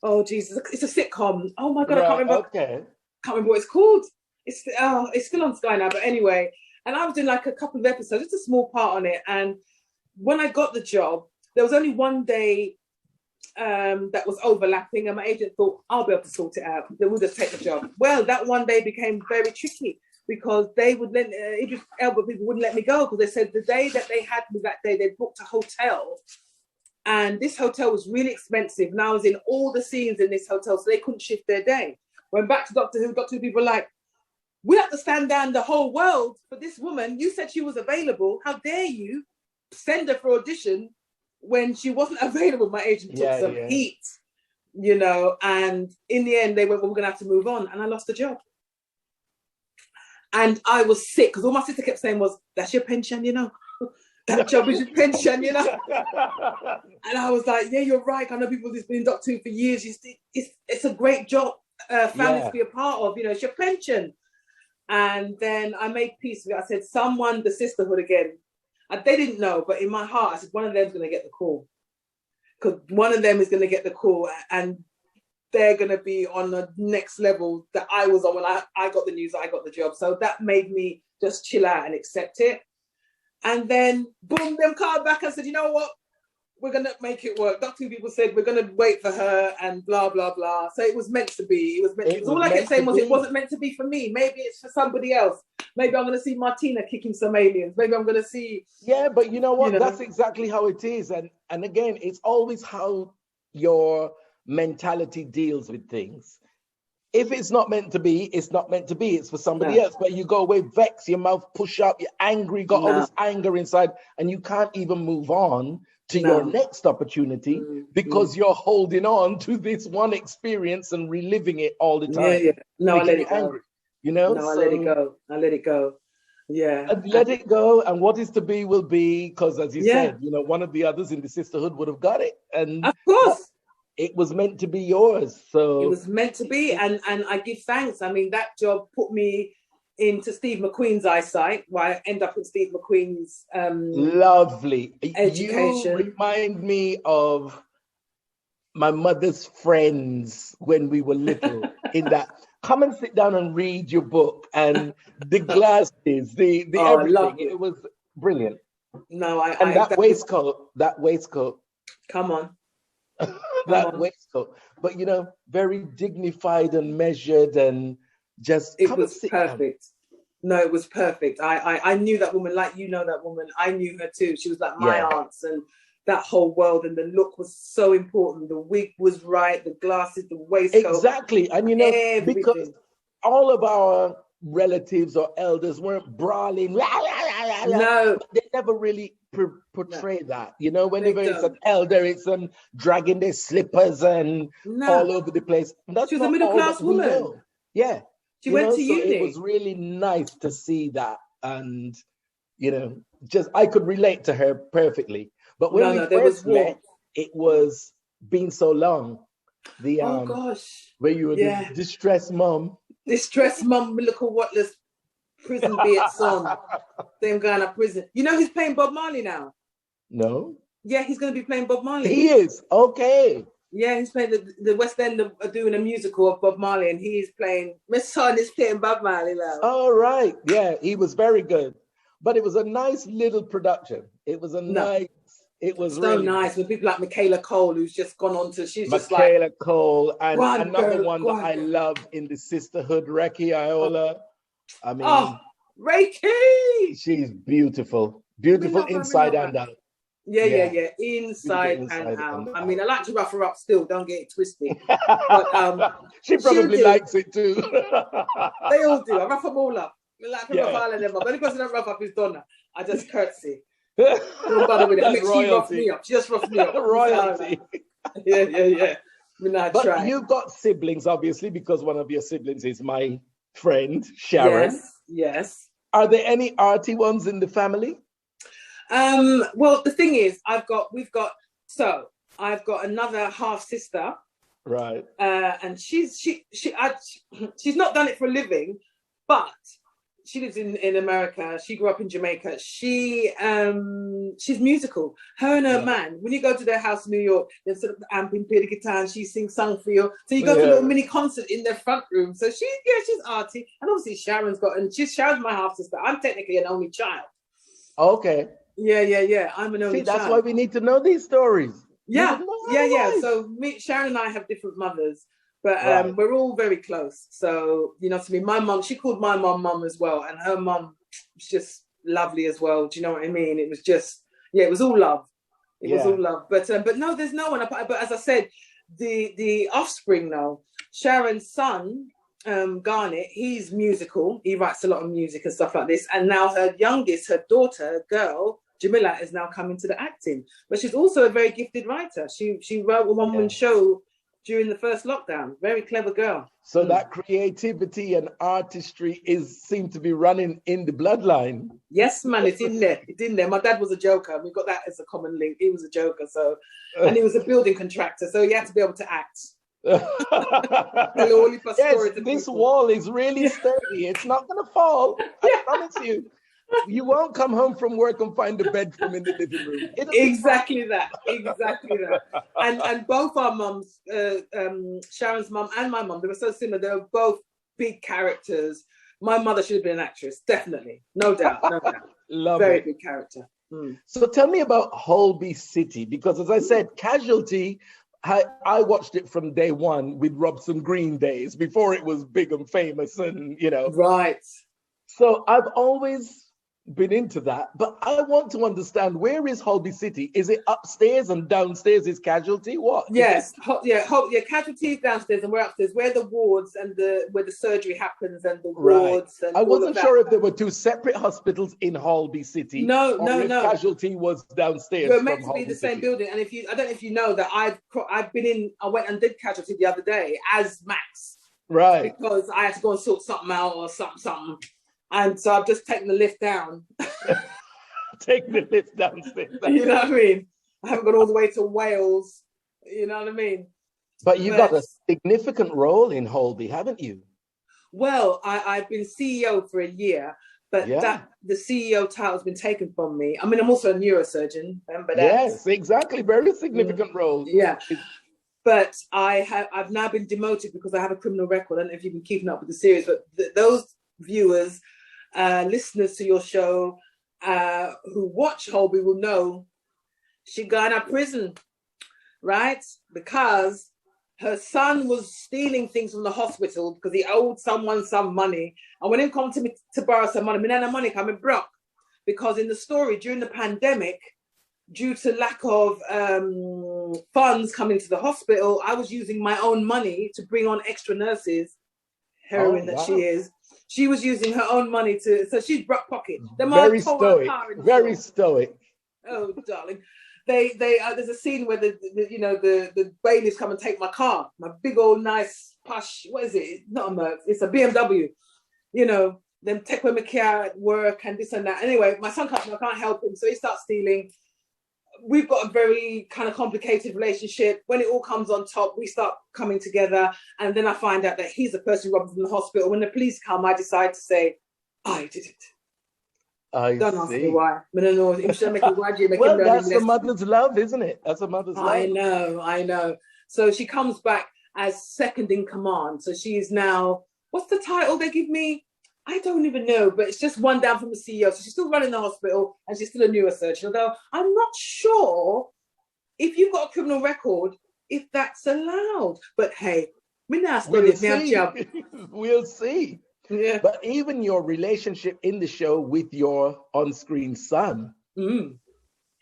Oh, Jesus. It's a sitcom. Oh, my God. I can't remember. Okay. Can't remember what it's called. It's still on Sky now. But anyway, and I was doing like a couple of episodes, just a small part on it. And when I got the job, there was only one day that was overlapping, and my agent thought, I'll be able to sort it out. They would just take the job. Well, that one day became very tricky because they would let Idris Elba people wouldn't let me go because they said the day that they had me that day, they booked a hotel, and this hotel was really expensive. And I was in all the scenes in this hotel, so they couldn't shift their day. Went back to Doctor Who. Doctor Who people were like, we have to stand down the whole world for this woman. You said she was available. How dare you send her for audition when she wasn't available? My agent took some heat, you know, and in the end, they went, well, we're going to have to move on. And I lost the job. And I was sick because all my sister kept saying was, that's your pension, you know. That job is your pension, you know. And I was like, yeah, you're right. I know people who've been in Doctor Who for years. It's a great job, family to be a part of, you know, it's your pension. And then I made peace with it. I said, someone, the sisterhood again. They didn't know, but in my heart, I said, one of them's going to get the call. Because one of them is going to get the call and they're going to be on the next level that I was on when I got the news that I got the job. So that made me just chill out and accept it. And then, boom, them called back and said, you know what? We're going to make it work. Doctor Who people said, we're going to wait for her and blah, blah, blah. So it was meant to be. It was meant to be. All I kept saying was it wasn't meant to be for me. Maybe it's for somebody else. Maybe I'm going to see Martina kicking some aliens. Maybe I'm going to see... Yeah, but you know what? That's exactly how it is. And again, it's always how your mentality deals with things. If it's not meant to be, it's not meant to be. It's for somebody else. But you go away vexed, your mouth push up, you're angry, got all this anger inside, and you can't even move on to your next opportunity because you're holding on to this one experience and reliving it all the time. Yeah. No, I let it go. Angry, you know? No, I let it go. I let it go. Yeah. And let it go, and what is to be will be, because as you said, you know, one of the others in the sisterhood would have got it. And of course. It was meant to be yours. So it was meant to be, and I give thanks. I mean, that job put me into Steve McQueen's eyesight, where I end up in Steve McQueen's lovely education. You remind me of my mother's friends when we were little. In that, come and sit down and read your book, and the glasses, the everything. It was brilliant. No, that waistcoat. Come on. That waistcoat, but you know, very dignified and measured, and just it was perfect. No, it was perfect. I knew that woman, like you know that woman. I knew her too. She was like my aunts, and that whole world, and the look was so important. The wig was right, the glasses, the waistcoat, exactly. And you know, everything. Because all of our relatives or elders weren't brawling. No, they never really portray that. You know, whenever it's an elder, it's them dragging their slippers and all over the place. That's she was a middle class woman. Yeah, she went to uni. It was really nice to see that, and you know, just I could relate to her perfectly. But when we first met, it was been so long. The oh gosh, where you were the distressed mum. Distressed mum, look at what this prison be its son. Them going to prison. You know he's playing Bob Marley now? No. Yeah, he's going to be playing Bob Marley. He is? Okay. Yeah, he's playing the West End are doing a musical of Bob Marley, and he's playing, my son is playing Bob Marley now. All right. Yeah, he was very good. But it was a nice little production. It was it was so really nice with people like Michaela Cole, who's just gone on to, she's just Michaela like Cole, and another one that I love in the sisterhood, Reiki Iola. I mean, Reiki! She's beautiful inside and out. Yeah. Inside and out. I mean, I like to rough her up still, don't get it twisted. But she probably likes it too. They all do. I rough them all up. I like to rough all of them up. The only person that rough up is Donna. I just curtsy. Don't bother with it. Makes she rough me up. She just rough me up. Royalty. Yeah. But you've got siblings, obviously, because one of your siblings is my friend, Sharon. Yes. Are there any arty ones in the family? Well, the thing is, I've got another half sister, right? And she's not done it for a living, but she lives in America. She grew up in Jamaica. She's musical. Her and her man, when you go to their house in New York, they're sort of amping, play the guitar, and she sings song for you. So you go to a little mini concert in their front room. So she's arty, and obviously Sharon's my half sister. I'm technically an only child. Okay. Yeah. I'm an only child. That's why we need to know these stories. Yeah. So Sharon and I have different mothers, but we're all very close. So, to me, my mum, she called my mum as well. And her mum was just lovely as well. Do you know what I mean? It was just, it was all love. It was all love. But no, there's no one. But as I said, the offspring now, Sharon's son, Garnet, he's musical. He writes a lot of music and stuff like this. And now her youngest, her daughter, girl, Jamila, is now coming to the acting, but she's also a very gifted writer. She wrote a one-woman show during the first lockdown. Very clever girl. So that creativity and artistry seem to be running in the bloodline. Yes, man, it's in there. It's in there. My dad was a joker. We've got that as a common link. He was a joker, and he was a building contractor, so he had to be able to act. Yes, this wall is really sturdy. It's not going to fall. I promise you. You won't come home from work and find a bedroom in the living room. Exactly that. And both our mums, Sharon's mum and my mum, they were so similar. They were both big characters. My mother should have been an actress, definitely, no doubt. Very big character. So tell me about Holby City, because as I said, Casualty, I watched it from day one with Robson Green days, before it was big and famous, and Right. So I've always been into that, but I want to understand, where is Holby City? Is it upstairs and downstairs is Casualty? What? Yes, Casualty is downstairs and we're upstairs, where the wards and where the surgery happens and the wards. And I wasn't sure if there were two separate hospitals in Holby City. No. Casualty was downstairs. We're meant to be the same building, and I don't know if you know that I went and did Casualty the other day as Max, right? Because I had to go and sort something out or something. And so I've just taken the lift down. Take the lift downstairs. You know what I mean? I haven't gone all the way to Wales. You know what I mean? But you got a significant role in Holby, haven't you? Well, I've been CEO for a year, but the CEO title's been taken from me. I mean, I'm also a neurosurgeon. Remember that? Yes, exactly. Very significant role. Yeah. But I've now been demoted because I have a criminal record. I don't know if you've been keeping up with the series, but those viewers, listeners to your show, who watch Holby will know she got out of prison, right? Because her son was stealing things from the hospital because he owed someone some money. And when he come to me to borrow some money, money coming broke. Because in the story, during the pandemic, due to lack of funds coming to the hospital, I was using my own money to bring on extra nurses, heroine that she is. She was using her own money so she's broke pocket. Very stoic. Very stoic. Oh, darling. There's a scene where the bailiffs come and take my car, my big old nice posh. What is it? It's not a Merc. It's a BMW. Them take my car at work and this and that. Anyway, my son comes and I can't help him, so he starts stealing. We've got a very kind of complicated relationship. When it all comes on top, we start coming together. And then I find out that he's the person who robbed from the hospital. When the police come, I decide to say, I did it. Don't ask me why. Well, that's the mother's love, isn't it? That's a mother's love. I know. So she comes back as second in command. So she is now, what's the title they give me? I don't even know, but it's just one down from the CEO. So she's still running the hospital and she's still a neurosurgeon. Although I'm not sure if you've got a criminal record, if that's allowed. But hey, we'll see. Yeah. But even your relationship in the show with your on-screen son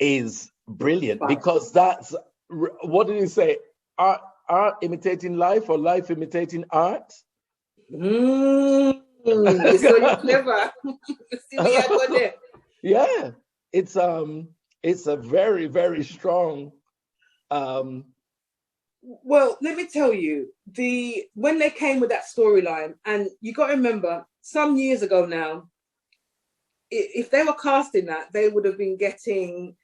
is brilliant, because that's, what did you say? Art imitating life, or life imitating art? So you're clever. Yeah, it's a very, very strong. Well, let me tell you, when they came with that storyline, and you got to remember, some years ago now, if they were casting that, they would have been getting.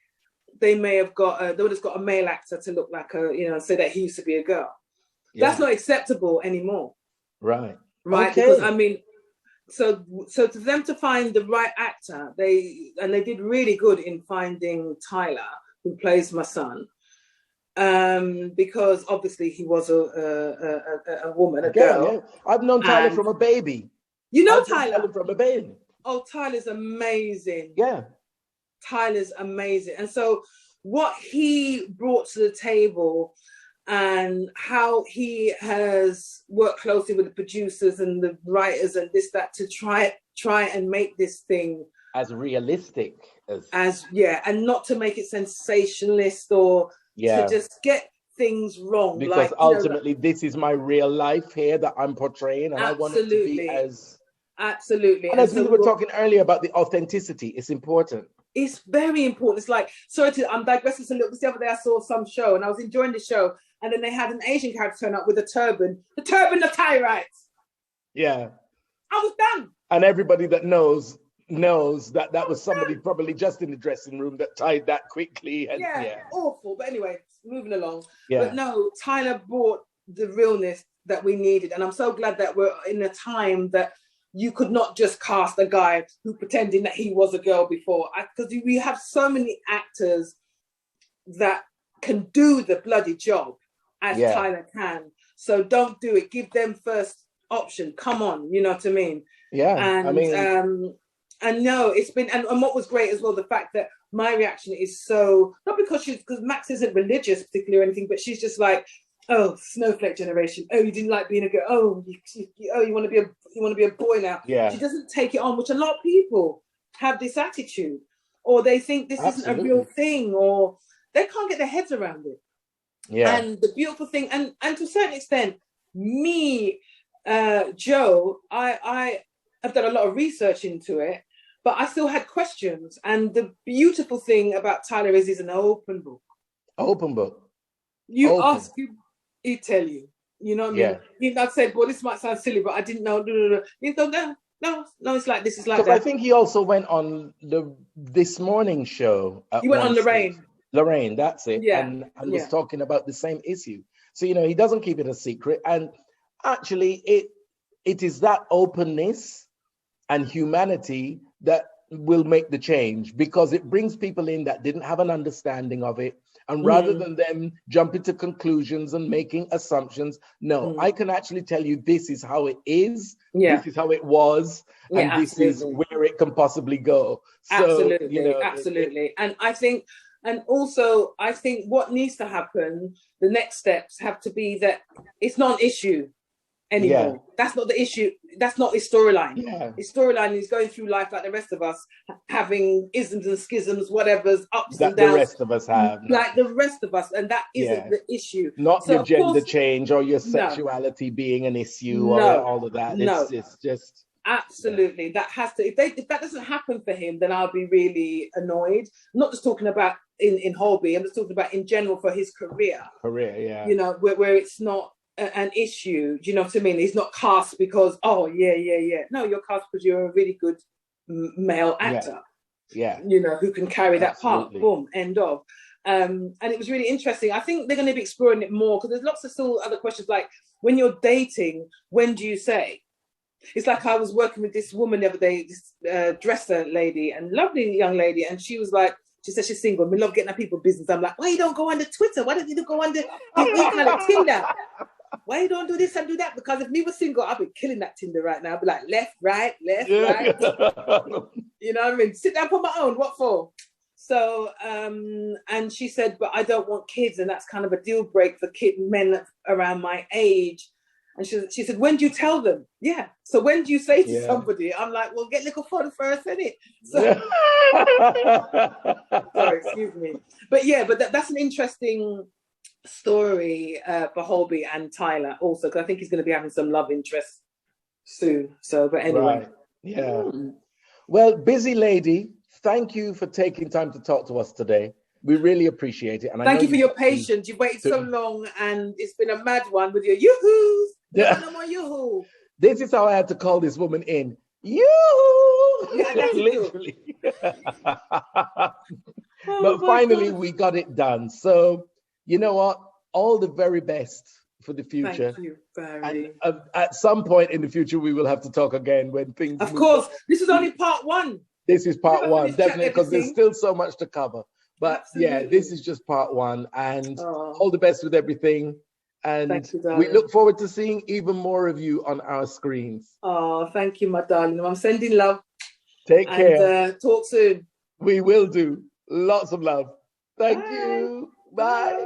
They may have got. They would have got a male actor to look like a, say that he used to be a girl. Yeah. That's not acceptable anymore. Right. Right. Okay. Because I mean, so to them to find the right actor, they did really good in finding Tyler, who plays my son. Because obviously he was a woman, a girl. Yeah. I've known Tyler from a baby. You know Tyler from a baby. Oh, Tyler's amazing. Yeah. Tyler's amazing. And so what he brought to the table and how he has worked closely with the producers and the writers and this, that, to try and make this thing as realistic as and not to make it sensationalist or to just get things wrong. Because ultimately this is my real life here that I'm portraying, and I want it to be as... Absolutely. And as we were talking earlier about the authenticity, it's important. It's very important. It's like, I'm digressing a little bit. The other day I saw some show and I was enjoying the show, and then they had an Asian character turn up with a turban. The turban of Thai rights. Yeah. I was done. And everybody that knows that was somebody probably just in the dressing room that tied that quickly. And, awful. But anyway, moving along. Yeah. But no, Tyler brought the realness that we needed. And I'm so glad that we're in a time that you could not just cast a guy who pretending that he was a girl before. Because we have so many actors that can do the bloody job as Tyler can. So don't do it. Give them first option. Come on, you know what I mean? Yeah. And and no, it's been, and what was great as well, the fact that my reaction is so, not because Max isn't religious particularly or anything, but she's just like, oh, snowflake generation. Oh, you didn't like being a girl. Oh, you want to be a boy now. Yeah. She doesn't take it on, which a lot of people have this attitude, or they think this isn't a real thing, or they can't get their heads around it. Yeah. And the beautiful thing, and to a certain extent, me, Joe, I have done a lot of research into it, but I still had questions. And the beautiful thing about Tyler is he's an open book. Open book. You ask him, he tell you. You know what I mean? He's not said, well, this might sound silly, but I didn't know. You go, no, it's like this, is like that. I think he also went on this morning show. He went on Lorraine. Lorraine, that's it. Yeah. And was talking about the same issue. So, he doesn't keep it a secret. And actually, it is that openness and humanity that will make the change, because it brings people in that didn't have an understanding of it. And rather than them jumping to conclusions and making assumptions, I can actually tell you this is how it is, this is how it was, and this is where it can possibly go. So, absolutely. And I think what needs to happen, the next steps have to be that it's not an issue anymore. Yeah. That's not the issue. That's not his storyline. Yeah. His storyline is going through life like the rest of us, having isms and schisms, whatever's ups and downs. The rest of us have. Like the rest of us. And that isn't the issue. Not your gender change or your sexuality being an issue or all of that. It's just... Absolutely. That has to, if that doesn't happen for him, then I'll be really annoyed. I'm not just talking about in Holby, I'm just talking about in general for his career. Where it's not an issue. Do you know what I mean? He's not cast because, no, you're cast because you're a really good male actor. Who can carry that part. Boom, end of. And it was really interesting. I think they're going to be exploring it more, because there's lots of still other questions, like when you're dating, when do you say? It's like I was working with this woman the other day, this dresser lady, and lovely young lady, and she was like, she said she's single. We love getting at people's business. I'm like, why you don't go on the Twitter? Why don't you go on the Tinder? Why you don't do this and do that? Because if me was single, I'd be killing that Tinder right now. I'd be like, left, right. You know what I mean? Sit down for my own. What for? So, and she said, but I don't want kids, and that's kind of a deal break for men around my age. And she said, when do you tell them? Yeah. So when do you say to somebody? I'm like, well, get little fun first, innit? So, sorry, excuse me. But that's an interesting story for Holby and Tyler also, because I think he's going to be having some love interest soon. So, but anyway. Right. Yeah. Well, busy lady, thank you for taking time to talk to us today. We really appreciate it. And thank you for your patience. You've waited so long, and it's been a mad one with your yoo-hoos. Yeah. No more yoo-hoo. This is how I had to call this woman in. You Yeah, that's literally. Oh, But my finally, God. we got it done. So, you know what? All the very best for the future. Thank you, And Barry. at some point in the future, we will have to talk again when things Of move course, on. this is only part one. This is We part never one, finished definitely, because there's everything. still so much to cover. But yeah, Absolutely. this is just part one. And Oh, all the best with everything. And thank you, we darling. look forward to seeing even more of you on our screens. Oh, thank you, my darling. I'm sending love. Take care. And talk soon. We will do. Lots of love. Thank Bye. you. Bye.